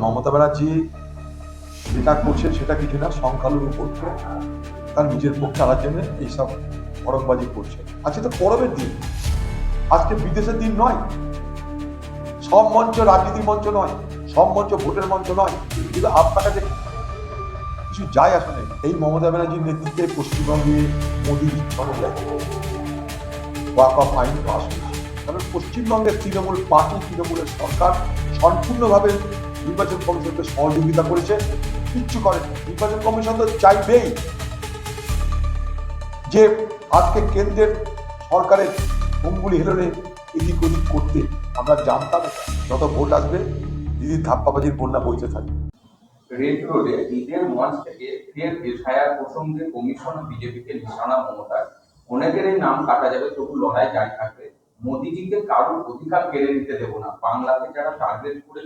মমতা ব্যানার্জি যেটা করছেন সেটা কিছু না, সংখ্যালঘু পক্ষে তার নিজের পক্ষে আনার জন্য এইসব ভড়কবাজি করছেন। আজকে তো পরবের দিন, আজকে বিদেশের দিন নয়, সব মঞ্চ রাজনীতির মঞ্চ নয়, সব মঞ্চ ভোটের মঞ্চ নয়, কিন্তু আপনার কাছে কিছু যায় আসে না। এই মমতা ব্যানার্জির নেতৃত্বে পশ্চিমবঙ্গে মোদীর ইচ্ছা অনুযায়ী ওয়াকফ আইন পাস হয়েছে। কারণ পশ্চিমবঙ্গের তৃণমূল পার্টি, তৃণমূলের সরকার সম্পূর্ণভাবে নির্বাচন কমিশনকে সহযোগিতা করেছে, কিচ্ছু করেনি। নির্বাচন কমিশন তো চাইবেই যে আজকে কেন্দ্রের সরকারের অঙ্গুলি হেলনে এদিক ওদিক করতে। আমরা জানতাম যত ভোট আসবে দিদির ধাপ্পাবাজির বন্যা বইতে থাকবে। রেড রোডে ঈদের মঞ্চ থেকে ফের এফআইআর প্রসঙ্গে কমিশন বিজেপিকে নিশানা মমতার। অনেকের এই নাম কাটা যাবে, তবু লড়াই জারি থাকবে। মোদিজিকে কারোর অধিকার কেড়ে নিতে দেবো না, বাংলাকে যারা টার্গেট করে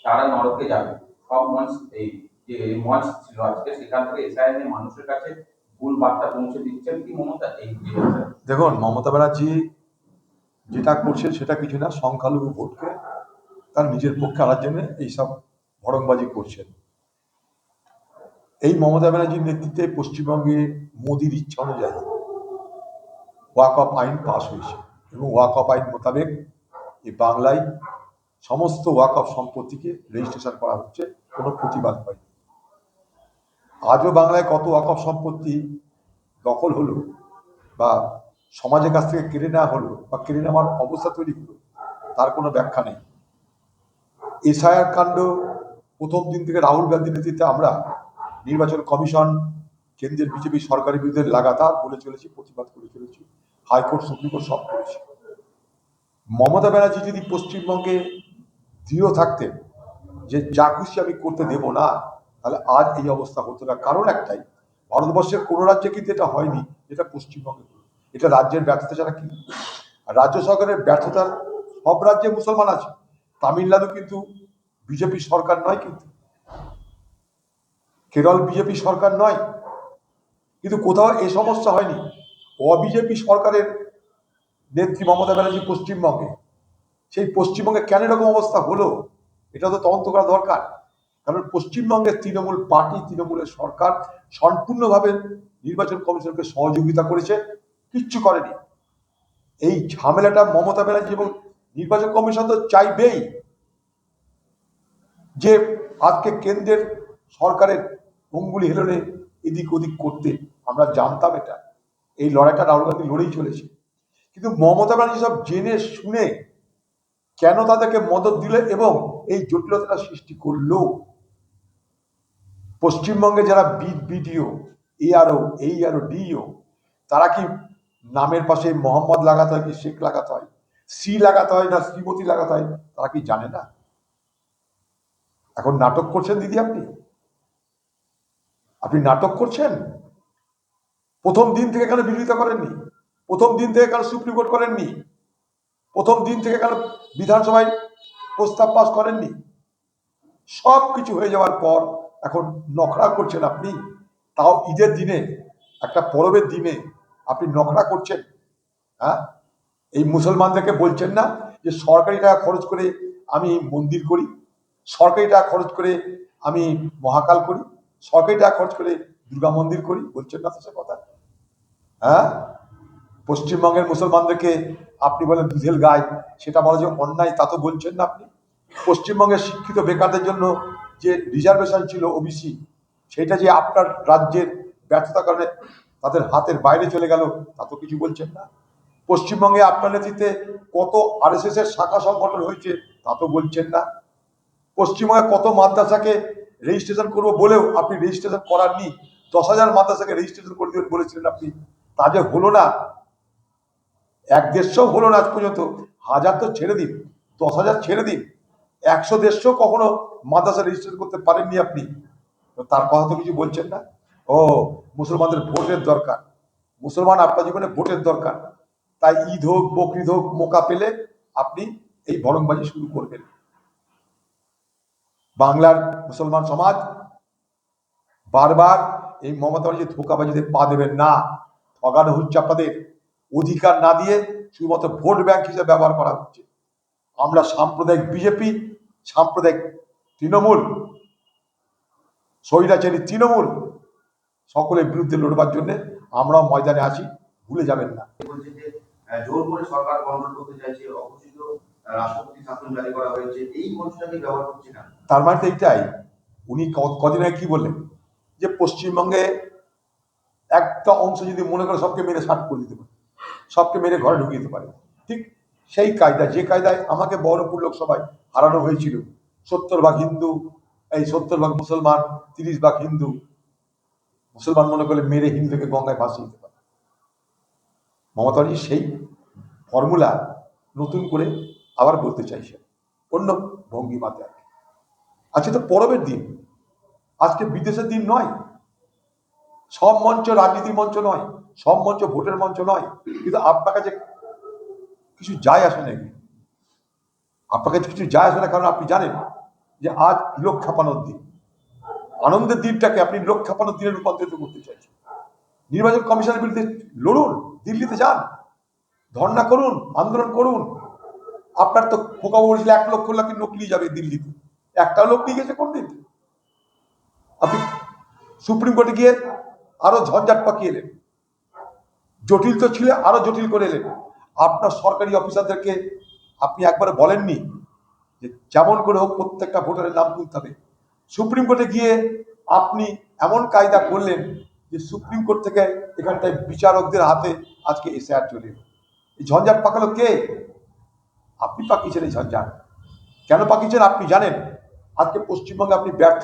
তারা নরকে যাবে। সব মঞ্চ, এই যে মঞ্চ ছিল আজকে, সেখান থেকে এসআইআর নিয়ে মানুষের কাছে ভুল বার্তা পৌঁছে দিচ্ছেন কি মমতা? দেখুন, মমতা ব্যানার্জি যেটা করছেন সেটা কিছু না, সংখ্যালঘু ভোটকে তার নিজের পক্ষে আনার জন্য এইসব ভড়কবাজি করছেন। এই মমতা ব্যানার্জির নেতৃত্বে পশ্চিমবঙ্গে মোদীর ইচ্ছা অনুযায়ী ওয়াকফ আইন পাস হয়েছে এবং ওয়াকফ আইন মোতাবেক এই বাংলায় সমস্ত ওয়াকফ সম্পত্তিকে রেজিস্ট্রেশন করা হচ্ছে, কোনো প্রতিবাদ হয়নি। আজও বাংলায় কত ওয়াকফ সম্পত্তি দখল হলো বা সমাজের কাছ থেকে কেড়ে নেওয়া হলো বা কেড়ে নেওয়ার অবস্থা তৈরি হলো, তার কোনো ব্যাখ্যা নেই। এসআইআর কাণ্ড প্রথম দিন থেকে রাহুল গান্ধীর নেতৃত্বে আমরা নির্বাচন কমিশন, কেন্দ্রের বিজেপি সরকারের বিরুদ্ধে লাগাতার বলে চলেছি, প্রতিবাদ করে চলেছি, হাইকোর্ট সুপ্রিম কোর্ট সব করেছি। মমতা ব্যানার্জি যদি পশ্চিমবঙ্গে দৃঢ় থাকতেন যে যা খুশি আমি করতে দেব না, তাহলে আজ এই অবস্থা হতো না। কারণ একটাই, ভারতবর্ষের কোনো রাজ্যে কিন্তু এটা হয়নি, যেটা পশ্চিমবঙ্গে হলো। এটা রাজ্যের ব্যর্থতা ছাড়া কি? আর রাজ্য সরকারের ব্যর্থতার সব রাজ্যে মুসলমান আছে। তামিলনাড়ু কিন্তু বিজেপি সরকার নয়, কিন্তু কেরল বিজেপি সরকার নয়, কিন্তু কোথাও এই সমস্যা হয়নি। অবিজেপি সরকারের নেত্রী মমতা ব্যানার্জি পশ্চিমবঙ্গে, সেই পশ্চিমবঙ্গে কেন এরকম অবস্থা হলো, এটা তো তদন্ত করা দরকার। কারণ পশ্চিমবঙ্গের তৃণমূল পার্টি, তৃণমূলের সরকার সম্পূর্ণভাবে নির্বাচন কমিশনকে সহযোগিতা করেছে, কিচ্ছু করেনি। এই ঝামেলাটা মমতা ব্যানার্জি এবং নির্বাচন কমিশন তো চাইবেই যে আজকে কেন্দ্রের সরকারের অঙ্গুলি হেলনে এদিক ওদিক করতে। আমরা জানতাম এটা, এই লড়াইটা রাহুল গান্ধী লড়েই চলেছে। কিন্তু মমতা ব্যানার্জি সব জেনে শুনে কেন তাদেরকে মদত দিলে এবং এই জটিলতা সৃষ্টি করলো? পশ্চিমবঙ্গে যারা বিডিও, এআরও, এইআরও, ডিও, তারা কি নামের পাশে মোহাম্মদ লাগাতে হয় কি শেখ লাগাতে হয়, সি লাগাতে হয় না শ্রীমতী লাগাতে হয়, তারা কি জানে না? এখন নাটক করছেন দিদি, আপনি নাটক করছেন। প্রথম দিন থেকে কেন বিরোধিতা করেননি? প্রথম দিন থেকে কেন সুপ্রিম কোর্ট করেননি? প্রথম দিন থেকে কেন বিধানসভায় প্রস্তাব পাস করেননি? সব কিছু হয়ে যাওয়ার পর এখন নখরা করছেন আপনি, তাও ঈদের দিনে, একটা পরবের দিনে আপনি নখরা করছেন। হ্যাঁ, এই মুসলমানদেরকে বলছেন না যে সরকারি টাকা খরচ করে আমি মন্দির করি, সরকারি টাকা খরচ করে আমি মহাকাল করি, সরকারি টাকা খরচ করে দুর্গা মন্দির করি, বলছেন না তো সে কথা? হ্যাঁ, পশ্চিমবঙ্গের মুসলমানদেরকে আপনি বলেন দুধেল গায়, সেটা বলা যে অন্যায়, তা তো বলছেন না আপনি। পশ্চিমবঙ্গের শিক্ষিত বেকারদের জন্য যে রিজার্ভেশন ছিল ওবিসি, সেটা যে আপনার রাজ্যের ব্যর্থতার কারণে তাদের হাতের বাইরে চলে গেল, তা তো কিছু বলছেন না। পশ্চিমবঙ্গে আপনার নেতৃত্বে কত আরএসএস এর শাখা সংগঠন হয়েছে, তা তো বলছেন না। পশ্চিমবঙ্গে কত মাদ্রাসাকে রেজিস্ট্রেশন করবো বলেও আপনি রেজিস্ট্রেশন করাননি। 10,000 মাদ্রাসাকে রেজিস্ট্রেশন করে দেবেন বলেছিলেন আপনি, তা যে হলো না। 1-150 হলো না আজ পর্যন্ত। 1000 তো ছেড়ে দিন, 10,000 ছেড়ে দিন, 100-150 কখনো মাদ্রাসা রেজিস্ট্রেশন করতে পারেননি আপনি। তো তার কথা তো কিছু বলছেন না। ও, মুসলমানদের ভোটের দরকার, মুসলমান আপনার জীবনে ভোটের দরকার, তাই ঈদ হোক বকরিদ হোক মোকা পেলে আপনি এই ভড়ংবাজি শুরু করবেন। বাংলার মুসলমান সমাজ বারবার এই মমতা ব্যানার্জি ধোকাবাজিতে পা দেবেন না। ঠগানো হচ্ছে আপনাদের, অধিকার না দিয়ে শুধুমাত্র ভোট ব্যাংক হিসেবে ব্যবহার করা হচ্ছে। আমরা সাম্প্রদায়িক বিজেপি, সাম্প্রদায়িক তৃণমূল, স্বৈরাচারী তৃণমূল, সকলের বিরুদ্ধে লড়বার জন্য আমরাও ময়দানে আছি, ভুলে যাবেন না। বলছে যে জোর করে সরকার কন্ট্রোল করতে চাইছে, অঘোষিত রাষ্ট্রপতি শাসন জারি করা হয়েছে, এই মঞ্চটাকে ব্যবহার করছে না। তার মানে তো এইটাই, উনি কদিন আগে কি বললেন যে পশ্চিমবঙ্গে একটা অংশ যদি মনে করে সবকে মেরে ষাট করে দিতে পারে, সবকে মেরে ঘরে ঢুকিয়ে দিতে পারে, ঠিক সেই কায়দা, যে কায়দায় আমাকে বহরমপুর লোকসভায় হারানো হয়েছিল। 70 ভাগ হিন্দু, এই 70 ভাগ মুসলমান, 30 ভাগ হিন্দু। মুসলমান মনে করলে মেরে হিন্দুকে গঙ্গায় ভাসিয়ে দিতে পারে। মমতা ব্যানার্জি সেই ফর্মুলা নতুন করে আবার বলতে চাইছে, অন্য ভঙ্গিমাতে। আজকে তো পরবের দিন, আজকে বিদেশের দিন নয়, সব মঞ্চ রাজনীতির মঞ্চ নয়, সব মঞ্চ ভোটের মঞ্চ নয়। কিন্তু আপনার কাছে কিছু যায় আসে নাকি? আপনার কাছে কিছু যায় আসে না, কারণ আপনি জানেন যে আজ লোক খেপানোর দিন। আনন্দের দিনটাকে আপনি লোক খেপানোর দিনে রূপান্তরিত করতে চাইছেন। নির্বাচন কমিশনের বিরুদ্ধে লড়ুন, দিল্লিতে যান, ধর্ণা করুন, আন্দোলন করুন। আপনার তো খোকা বলেছিল 1 লক্ষ লোক নিয়ে যাবে দিল্লিতে, একটাও লোক নিয়ে গেছে কোনদিন? আপনি সুপ্রিম কোর্টে গিয়ে আরো ঝঞ্ঝাট পাকিয়ে এলেন, জটিল তো ছিল, আরো জটিল করে এলেন। আপনার সরকারি অফিসারদেরকে আপনি একবারে বলেননি যে যেমন করে হোক প্রত্যেকটা ভোটারের নাম তুলতে হবে। সুপ্রিম কোর্টে গিয়ে আপনি এমন কায়দা করলেন যে সুপ্রিম কোর্ট থেকে এখানটায় বিচারকদের হাতে আজকে এসআইআর চলে এলো। এই ঝঞ্ঝাট পাকালো কে? আপনি পাকিয়েছেন এই ঝঞ্ঝাট। কেন পাকিয়েছেন আপনি জানেন। আজকে পশ্চিমবঙ্গে আপনি ব্যর্থ,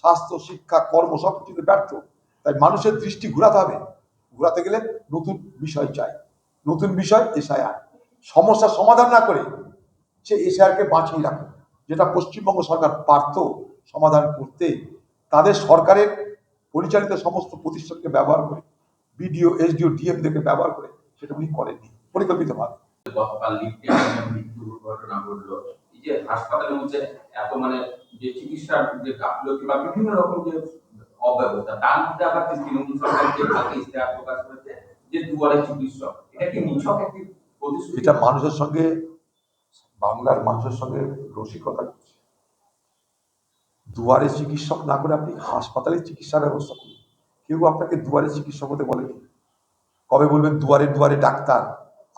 স্বাস্থ্য, শিক্ষা, কর্ম সব কিছুতে ব্যর্থ। তাই মানুষের দৃষ্টি ঘোরাতে হবে। ঘোরাতে গেলে নতুন বিষয় চাই, নতুন বিষয় এসআইআর। সমস্যার সমাধান না করে সে এসআইআরকে বাঁচিয়ে রাখে, যেটা পশ্চিমবঙ্গ সরকার পারত সমাধান করতে। তাদের সরকারের পরিচালিত সমস্ত প্রতিষ্ঠানকে ব্যবহার করে, বিডিও, এসডিও, ডিএমদেরকে ব্যবহার করে সেটা উনি করেননি পরিকল্পিতভাবে। গতকাল লিফটে মৃত্যুর ঘটনা ঘটলো। এই যে হাসপাতালের মধ্যে এত যে চিকিৎসার যে গাফিলতি বা বিভিন্ন রকম যে অব্যবস্থা, তার মধ্যে আবার তৃণমূল সরকার যে কালকে ইস্তেহার প্রকাশ করেছে যে দুয়ারে চিকিৎসক, এটা কি নিছক একটি প্রতিশ্রুতি? এটা মানুষের সঙ্গে, বাংলার মানুষের সঙ্গে রসিকতা করছে। দুয়ারে চিকিৎসক না করে আপনি হাসপাতালে চিকিৎসার ব্যবস্থা করুন। কেউ আপনাকে দুয়ারে চিকিৎসক হতে বলেনি। কবে বলবেন দুয়ারে দুয়ারে ডাক্তার?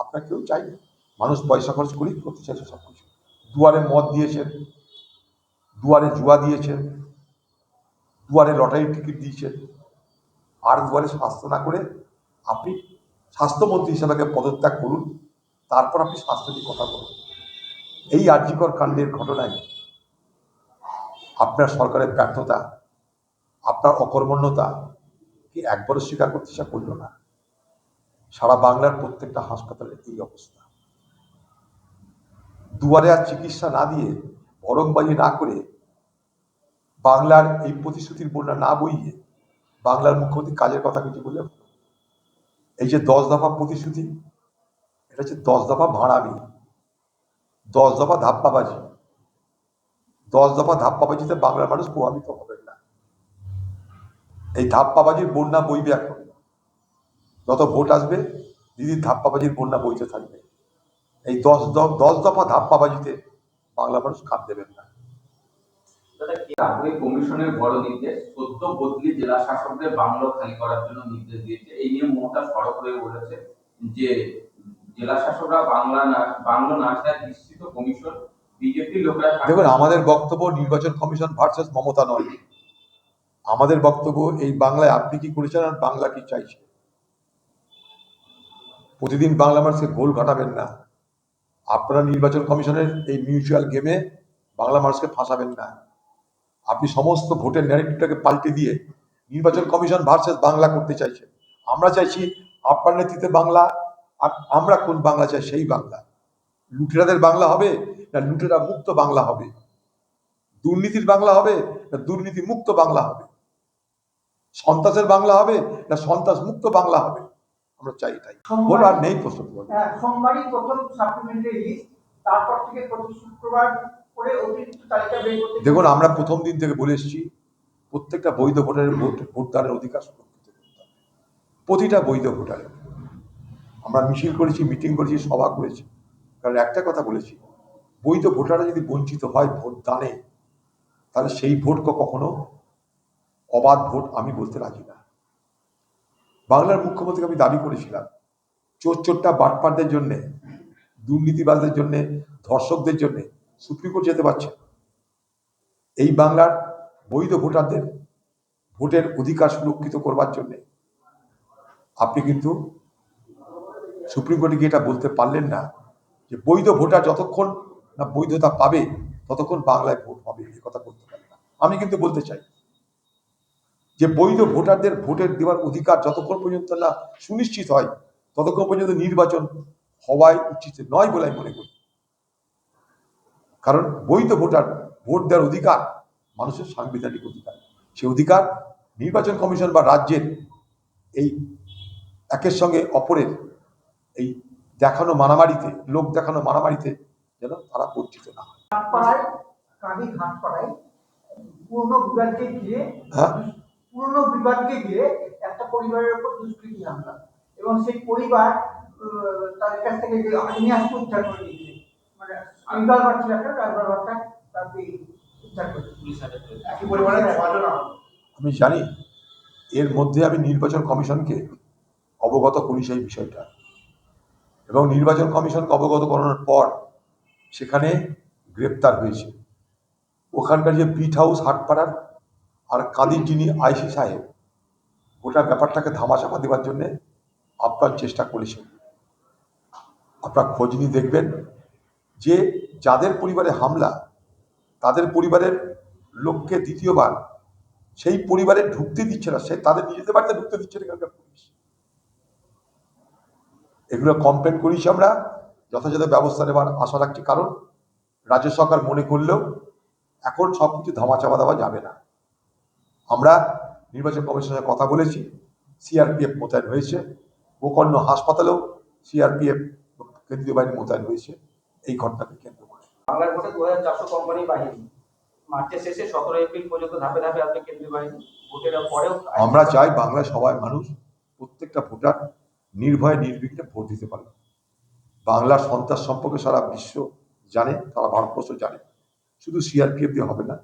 আপনার কেউ চাইবে। মানুষ পয়সা খরচ করেই করতে চাইছে সবকিছু। দুয়ারে মদ দিয়েছেন, দুয়ারে জুয়া দিয়েছেন, দুয়ারে লটারির টিকিট দিয়েছেন। আর দুয়ারে স্বাস্থ্য না করে আপনি স্বাস্থ্যমন্ত্রী হিসেবে পদত্যাগ করুন, তারপর আপনি স্বাস্থ্য নিয়ে কথা বলুন। এই আরজিকর কাণ্ডের ঘটনায় আপনার সরকারের ব্যর্থতা, আপনার অকর্মণ্যতা কি একবারও স্বীকার করতে ইচ্ছা করল না? সারা বাংলার প্রত্যেকটা হাসপাতালের এই অবস্থা। দুয়ারে আর চিকিৎসা না দিয়ে, ভরংবাজি না করে, বাংলার এই প্রতিশ্রুতির বন্যা না বইয়ে বাংলার মুখ্যমন্ত্রী কাজের কথা কিছু বললে, এই যে 10 দফা প্রতিশ্রুতি, এটা হচ্ছে 10 দফা ভাড়ামি, 10 দফা ধাপ্পাবাজি। 10 দফা ধাপ্পাবাজিতে বাংলার মানুষ প্রভাবিত হবেন না। এই ধাপ্পাবাজির বন্যা বইবে এখন। যত ভোট আসবে দিদির ধাপ্পাবাজির বন্যা বইতে থাকবে। এই 10 দফা ধাপ্পাবাজিতে বাংলা মানুষ কাঁদ দেবেন না। কমিশনের বড় নির্দেশ, সদ্য বদলি জেলা শাসকদের বাংলো খালি করার জন্য নির্দেশ দিয়েছে। এই নিয়ে মমতা সড়ক হয়ে বলেছে যে জেলা শাসকরা বাংলো না ছাড়ায় বিস্তৃত কমিশন বিজেপি লোকরা। দেখুন, আমাদের বক্তব্য নির্বাচন কমিশন ভার্সেস মমতা নয়। আমাদের বক্তব্য এই বাংলায় আপনি কি করেছেন আর বাংলা কি চাইছে। প্রতিদিন বাংলা মানুষকে গোল ঘাটাবেন না। আপনারা নির্বাচন কমিশনের এই মিউচুয়াল গেমে বাংলা মানুষকে ফাঁসাবেন না। আপনি সমস্ত ভোটের ন্যারেটিভটাকে পাল্টে দিয়ে নির্বাচন কমিশন ভার্সেস বাংলা করতে চাইছেন। আমরা চাইছি আপনার নেতৃত্বে বাংলা, আর আমরা কোন বাংলা চাই সেই বাংলা। লুটেরাদের বাংলা হবে না লুটেরা মুক্ত বাংলা হবে? দুর্নীতির বাংলা হবে না দুর্নীতি মুক্ত বাংলা হবে? সন্ত্রাসের বাংলা হবে না সন্ত্রাস মুক্ত বাংলা হবে? আমরা চাই এটাই। বলো, আর নেই প্রশ্ন। সোমবারই প্রথম সাপ্লিমেন্টারি লিস্ট, তারপর থেকে প্রতি শুক্রবার করে অতিরিক্ত তালিকা বের করতে। দেখুন, আমরা প্রথম দিন থেকে বলে এসেছি প্রত্যেকটা বৈধ ভোটারের ভোটদানের অধিকার সুরক্ষিত করতে হবে। প্রতিটা বৈধ ভোটারের। আমরা মিছিল করেছি, মিটিং করেছি, সভা করেছি, কারণ একটা কথা বলেছি, বৈধ ভোটাররা যদি বঞ্চিত হয় ভোট দানে, তাহলে সেই ভোটকে কখনো অবাধ ভোট আমি বলতে রাজি না। বাংলার মুখ্যমন্ত্রীকে আমি দাবি করেছিলাম, চোরটা বাটপারদের জন্য, দুর্নীতিবাজদের জন্য, ধর্ষকদের জন্য সুপ্রিম কোর্ট যেতে পারছে। এই বাংলার বৈধ ভোটারদের ভোটের অধিকার সুরক্ষিত করবার জন্য আপনি কিন্তু সুপ্রিম কোর্টে গিয়ে এটা বলতে পারলেন না যে বৈধ ভোটার যতক্ষণ না বৈধতা পাবে ততক্ষণ বাংলায় ভোট হবে, এই কথা বলতে পারলেন না। আমি কিন্তু বলতে চাই যে বৈধ ভোটারদের ভোটের দেওয়ার অধিকার যতক্ষণ পর্যন্ত না সুনিশ্চিত হয় ততক্ষণ পর্যন্ত নির্বাচন হওয়াই উচিত নয় বলে আমি মনে করি। কারণ বৈধ ভোটার ভোট দেওয়ার অধিকার মানুষের সাংবিধানিক অধিকার। সেই অধিকার নির্বাচন কমিশন বা রাজ্যের এই একের সঙ্গে অপরের এই দেখানো মারামারিতে, লোক দেখানো মারামারিতে যেন তারা বঞ্চিত না হয়। ঘাটপাড়ায় কাঁদি ঘাটপাড়ায় হ্যাঁ, পুরনো বিবাদকে ঘিরে একটা পরিবারের উপর দুষ্কৃতী হামলা, এবং সেই পরিবার তাদের কাছ থেকে যে আগ্নেয়াস্ত্র উদ্ধার করে নিয়েছে, মানে আঙ্গাল বাচ্চা একটা ড্রাইভার বাচ্চা তাকে উদ্ধার করে একই পরিবারের ছজন আহত। আমি জানি, এর মধ্যে আমি নির্বাচন কমিশনকে অবগত করি সেই বিষয়টা, এবং নির্বাচন কমিশনকে অবগত করানোর পর সেখানে গ্রেপ্তার হয়েছে। ওখানকার যে পিট হাউস হাটপাড়ার আর কাদির যিনি আইসি সাহেব গোটা ব্যাপারটাকে ধামাচাপা দেওয়ার জন্য আপ্রাণ চেষ্টা করেছেন। আপনারা খোঁজ নিয়ে দেখবেন যে যাদের পরিবারে হামলা তাদের পরিবারের লোককে দ্বিতীয়বার সেই পরিবারে ঢুকতে দিচ্ছে না, সে তাদের নিজেদের বাড়িতে ঢুকতে দিচ্ছে না এখানকার পুলিশ। এগুলো কমপ্লেন করেছি আমরা, যথাযথ ব্যবস্থা নেওয়ার আশা রাখছি। কারণ রাজ্য সরকার মনে করলেও এখন সবকিছু ধামাচাপা দেওয়া যাবে না। আমরা নির্বাচন কমিশনের কথা বলেছি, সিআরপিএফ মোতায়েন হয়েছে, গোকর্ণ হাসপাতালেও সিআরপিএফ কেন্দ্রীয় বাহিনী মোতায়েন হয়েছে এই ঘটনাকে কেন্দ্র করে। বাংলার ভোটে 2400 কোম্পানি বাহিনী, মার্চের শেষে 17 এপ্রিল পর্যন্ত ধাপে ধাপে আসবে কেন্দ্রীয় বাহিনী। ভোটের পরেও আমরা চাই বাংলায় সবাই মানুষ, প্রত্যেকটা ভোটার নির্ভয়ে নির্বিঘ্নে ভোট দিতে পারে। বাংলার সন্ত্রাস সম্পর্কে সারা বিশ্ব জানে, সারা ভারতবর্ষ জানে। শুধু সিআরপিএফ দিয়ে হবে না,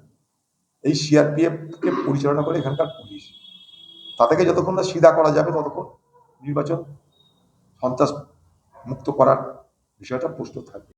এই সিআরপিএফকে পরিচালনা করে এখানকার পুলিশ। তাদেরকে যতক্ষণ না সিধা করা যাবে ততক্ষণ নির্বাচন সন্ত্রাস মুক্ত করার বিষয়টা প্রস্তুত থাকবে।